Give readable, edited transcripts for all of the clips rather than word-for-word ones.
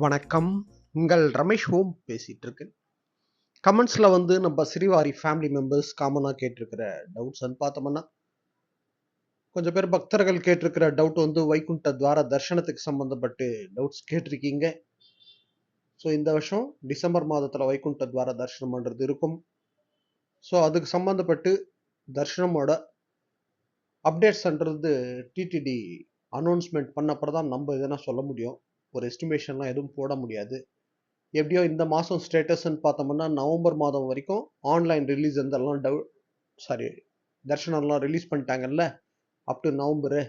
வணக்கம். உங்கள் ரமேஷ் ஹோம் பேசிட்டு இருக்கேன். கமெண்ட்ஸ்ல வந்து நம்ம ஸ்ரீவாரி ஃபேமிலி மெம்பர்ஸ் காமனா கேட்டிருக்கிற டவுட்ஸ்ன்னு பார்த்தோம்னா, கொஞ்சம் பேர் பக்தர்கள் கேட்டிருக்கிற டவுட் வந்து வைகுண்ட துவார தரிசனத்துக்கு சம்பந்தப்பட்டு டவுட்ஸ் கேட்டிருக்கீங்க. ஸோ இந்த வருஷம் டிசம்பர் மாதத்துல வைகுண்ட துவார தரிசனம் பண்றது இருக்கும். ஸோ அதுக்கு சம்பந்தப்பட்டு தரிசனமோட அப்டேட்ஸ்ன்றது டிடிடி அனௌன்ஸ்மெண்ட் பண்ண அப்புறம் தான் நம்ம எதனா சொல்ல முடியும். ஒரு எஸ்டிமேஷன்லாம் எதுவும் போட முடியாது. எப்படியோ இந்த மாதம் ஸ்டேட்டஸ்ன்னு பார்த்தோம்னா நவம்பர் மாதம் வரைக்கும் ஆன்லைன் ரிலீஸ் இதெல்லாம் தர்ஷனம்லாம் ரிலீஸ் பண்ணிட்டாங்கல்ல up to November.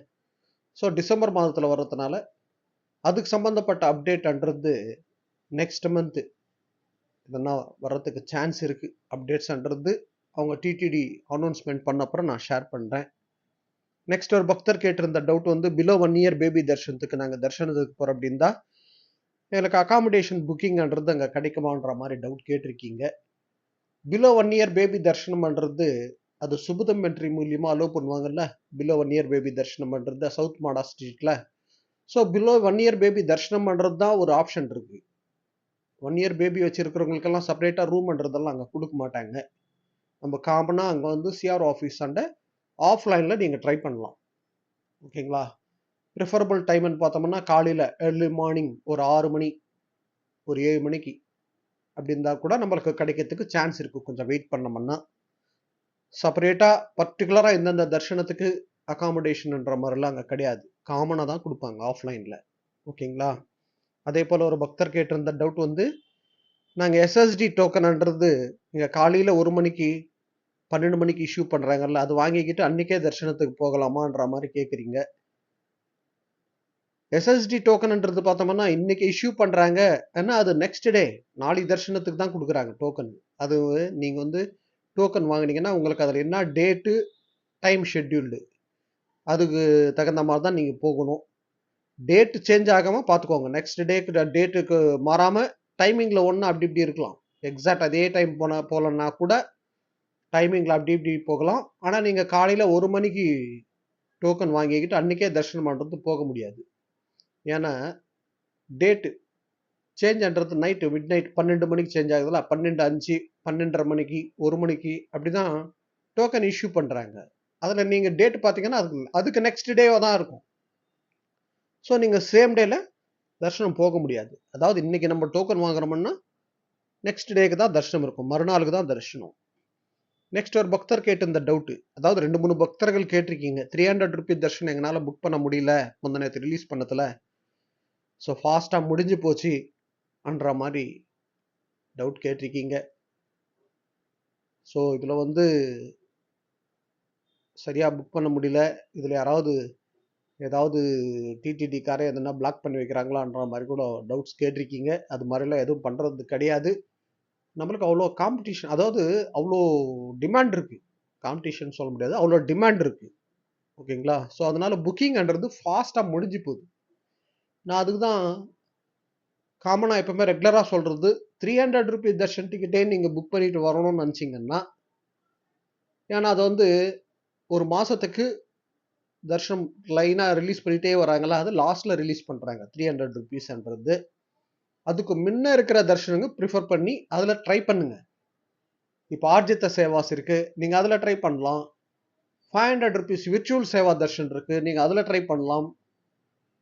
So December மாதத்தில் வர்றதுனால அதுக்கு சம்மந்தப்பட்ட அப்டேட்ன்றது நெக்ஸ்ட் மந்த்து இதெல்லாம் வர்றதுக்கு சான்ஸ் இருக்குது. அப்டேட்ஸ்ன்றது அவங்க டிடிடி அனௌன்ஸ்மெண்ட் பண்ண அப்புறம் நான் ஷேர் பண்ணுறேன். நெக்ஸ்ட் ஒரு பக்தர் கேட்டிருந்த டவுட் வந்து பிலோ 1 இயர் பேபி தர்ஷனத்துக்கு நாங்கள் தர்ஷனத்துக்கு போகிறோம் அப்படின்னா எனக்கு அகாமடேஷன் புக்கிங்ன்றது அங்கே கிடைக்குமான்ற மாதிரி டவுட் கேட்டிருக்கீங்க. பிலோ 1 இயர் பேபி தர்ஷனம் பண்ணுறது அது சுபதம் என்ட்ரி மூலியமாக அலோவ் பண்ணுவாங்கல்ல. பிலோ 1 இயர் பேபி தர்ஷனம் பண்ணுறது சவுத் மாடா ஸ்ட்ரீட்டில். ஸோ பிலோ 1 இயர் பேபி தர்ஷனம் பண்ணுறது தான் ஒரு ஆப்ஷன் இருக்குது. 1 இயர் பேபி வச்சுருக்கிறவங்களுக்கெல்லாம் செப்பரேட்டாக ரூம்ன்றதெல்லாம் அங்கே கொடுக்க மாட்டாங்க. நம்ம காமனாக அங்கே வந்து சிஆர் ஆஃபீஸ் அண்டை ஆஃப்லைனில் நீங்கள் ட்ரை பண்ணலாம். ஓகேங்களா? ப்ரிஃபரபிள் டைம்னு பார்த்தோம்னா காலையில் ஏர்லி மார்னிங் ஒரு 6 மணி ஒரு 7 மணிக்கு அப்படி இருந்தால் கூட நம்மளுக்கு கிடைக்கிறதுக்கு சான்ஸ் இருக்குது. கொஞ்சம் வெயிட் பண்ணோம்னா செப்பரேட்டாக பர்டிகுலராக இந்தந்த தர்ஷனத்துக்கு அகாமடேஷன்ன்ற மாதிரிலாம் அங்கே கிடையாது. காமனாக தான் கொடுப்பாங்க ஆஃப்லைனில். ஓகேங்களா? அதே போல் ஒரு பக்தர் கேட்டிருந்த டவுட் வந்து நாங்கள் எஸ்எஸ்டி டோக்கன்ன்றது இங்கே காலையில் 1 மணிக்கு 12 மணிக்கு இஷ்யூ பண்ணுறாங்கல்ல, அது வாங்கிக்கிட்டு அன்றைக்கே தர்ஷனத்துக்கு போகலாமான்ற மாதிரி கேட்குறீங்க. எஸ்எஸ்டி டோக்கன்ன்றது பார்த்தோம்னா இன்னைக்கு இஷ்யூ பண்ணுறாங்க. ஏன்னா அது நெக்ஸ்ட் டே நாளைக்கு தர்ஷனத்துக்கு தான் கொடுக்குறாங்க டோக்கன். அது நீங்கள் வந்து டோக்கன் வாங்கினீங்கன்னா உங்களுக்கு அதில் என்ன டேட்டு டைம் ஷெட்யூல்டு அதுக்கு தகுந்த மாதிரி தான் நீங்கள் போகணும். டேட்டு சேஞ்ச் ஆகாமல் பார்த்துக்கோங்க. நெக்ஸ்ட் டேட்டுக்கு மாறாமல் டைமிங்கில் ஒன்று அப்படி இப்படி இருக்கலாம். எக்ஸாக்ட் அதே டைம் போகலன்னா கூட டைமிங்கில் அப்படி இப்படி போகலாம். ஆனால் நீங்கள் காலையில் 1 மணிக்கு டோக்கன் வாங்கிக்கிட்டு அன்றைக்கே தரிசனம் பண்ணுறது போக முடியாது. ஏன்னா டேட்டு சேஞ்ச்ன்றது நைட்டு மிட் நைட் 12 மணிக்கு சேஞ்ச் ஆகுதுல்ல, 12:05 12:30 மணிக்கு 1 மணிக்கு அப்படி தான் டோக்கன் இஷ்யூ பண்ணுறாங்க. அதில் நீங்கள் டேட் பார்த்தீங்கன்னா அதுக்கு நெக்ஸ்ட் டேவாக தான் இருக்கும். ஸோ நீங்கள் சேம் டேல தர்ஷனம் போக முடியாது. அதாவது இன்னைக்கு நம்ம டோக்கன் வாங்குறோம்னா நெக்ஸ்ட் டேக்கு தான் தர்ஷனம் இருக்கும், மறுநாளுக்கு தான் தர்ஷனம். நெக்ஸ்ட் ஒரு பக்தர் கேட்டு இந்த டவுட்டு, அதாவது 2-3 பக்தர்கள் கேட்டிருக்கீங்க 300 ருபீஸ் தர்ஷனம் எங்களால் புக் பண்ண முடியல முந்தினத்து ரிலீஸ் பண்ணதில். ஸோ ஃபாஸ்ட்டாக முடிஞ்சு போச்சு அன்ற மாதிரி டவுட் கேட்டிருக்கீங்க. ஸோ இதில் வந்து சரியாக புக் பண்ண முடியல. இதில் ஏதாவது டிடிடிக்காரே எதுனா பிளாக் பண்ணி வைக்கிறாங்களான்ற மாதிரி கூட டவுட்ஸ் கேட்டிருக்கீங்க. அது மாதிரிலாம் எதுவும் பண்ணுறது கிடையாது. நம்மளுக்கு அவ்வளோ காம்படிஷன், அதாவது அவ்வளோ டிமாண்ட் இருக்குது. காம்படிஷன் சொல்ல முடியாது, அவ்வளோ டிமாண்ட் இருக்குது. ஓகேங்களா? ஸோ அதனால் புக்கிங்ன்றது ஃபாஸ்ட்டாக முடிஞ்சு போகுது. நான் அதுக்கு தான் காமனாக எப்பவுமே ரெகுலராக சொல்கிறது 300 ருபீஸ் தர்ஷன் டிக்கெட்டே நீங்கள் புக் பண்ணிட்டு வரணும்னு நினச்சிங்கன்னா, ஏன்னா அது வந்து ஒரு மாதத்துக்கு தர்ஷனம் லைனாக ரிலீஸ் பண்ணிகிட்டே வராங்களா, அது லாஸ்ட்டில் ரிலீஸ் பண்ணுறாங்க 300 ருபீஸ்ன்றது. அதுக்கு முன்ன இருக்கிற தர்ஷனங்க ப்ரிஃபர் பண்ணி அதில் ட்ரை பண்ணுங்க. இப்போ ஆர்ஜித்த சேவாஸ் இருக்குது, நீங்கள் அதில் ட்ரை பண்ணலாம். 500 ருபீஸ் விர்ச்சுவல் சேவா தர்ஷன் இருக்குது, நீங்கள் அதில் ட்ரை பண்ணலாம்.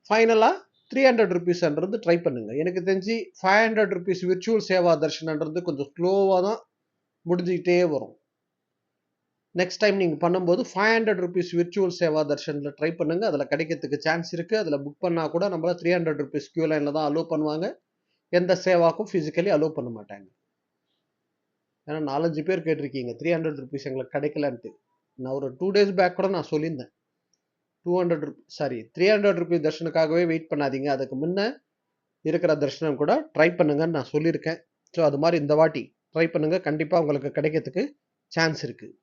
ஃபைனலாக 300 ருபீஸ்ன்றது ட்ரை பண்ணுங்கள். எனக்கு தெரிஞ்சு 500 ருபீஸ் விர்ச்சுவல் சேவா தர்ஷனன்றது கொஞ்சம் ஸ்லோவாக தான் முடிஞ்சுக்கிட்டே வரும். நெக்ஸ்ட் டைம் நீங்கள் பண்ணும்போது 500 ருபீஸ் விர்ச்சுவல் சேவா தர்ஷனில் ட்ரை பண்ணுங்கள். அதில் கிடைக்கிறதுக்கு சான்ஸ் இருக்குது. அதில் புக் பண்ணால் கூட நம்மள 300 ருபீஸ் கியூ லைனில் தான் அலோவ் பண்ணுவாங்க. எந்த சேவாக்கும் ஃபிசிக்கலி அலோவ் பண்ண மாட்டாங்க. ஏன்னா 4-5 பேர் கேட்டிருக்கீங்க 300 ருபீஸ் எங்களுக்கு கிடைக்கலன்ட்டு. நான் ஒரு 2 டேஸ் பேக் கூட நான் சொல்லியிருந்தேன். 300 ருபீஸ் தர்ஷனுக்காகவே வெயிட் பண்ணாதீங்க, அதுக்கு முன்ன இருக்கிற தர்ஷனம் கூட ட்ரை பண்ணுங்கன்னு நான் சொல்லியிருக்கேன். ஸோ அது மாதிரி இந்த வாட்டி ட்ரை பண்ணுங்க, கண்டிப்பாக உங்களுக்கு கிடைக்கிறதுக்கு சான்ஸ் இருக்குது.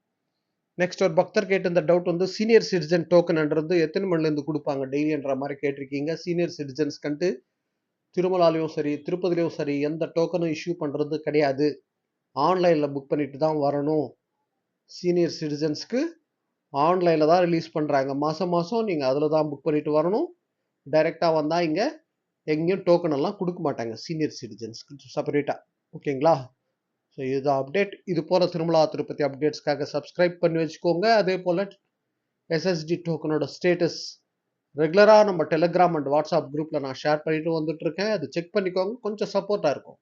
நெக்ஸ்ட் ஒரு பக்தர் கேட்டு இந்த டவுட் வந்து சீனியர் சிட்டிசன் டோக்கன்ன்றது எத்தனை மணிலேருந்து கொடுப்பாங்க டெய்லின்ற மாதிரி கேட்டிருக்கீங்க. சீனியர் சிட்டிசன்ஸ்க்கு திருமலாலையும் சரி திருப்பதிலையும் சரி எந்த டோக்கனும் இஷ்யூ பண்ணுறது கிடையாது. ஆன்லைனில் புக் பண்ணிட்டு தான் வரணும். சீனியர் சிட்டிசன்ஸ்க்கு ஆன்லைனில் தான் ரிலீஸ் பண்ணுறாங்க. மாதம் நீங்கள் அதில் தான் புக் பண்ணிட்டு வரணும். டைரெக்டாக வந்தால் இங்கே எங்கேயும் டோக்கன் எல்லாம் கொடுக்க மாட்டாங்க சீனியர் சிட்டிசன்ஸ்க்கு செப்பரேட்டாக. ஓகேங்களா? ஸோ இது அப்டேட். இது போல திருமலா திருப்பதி அப்டேட்ஸ்க்காக சப்ஸ்கிரைப் பண்ணி வச்சுக்கோங்க. அதே போல் எஸ்எஸ்டி டோக்கனோட ஸ்டேட்டஸ் ரெகுலராக நம்ம டெலிகிராம் அண்ட் வாட்ஸ்அப் குரூப்பில் நான் ஷேர் பண்ணிட்டு வந்துட்டுருக்கேன். அது செக் பண்ணிக்கோங்க, கொஞ்சம் சப்போர்ட்டாக இருக்கும்.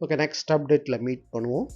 ஓகே, நெக்ஸ்ட் அப்டேட்டில் மீட் பண்ணுவோம்.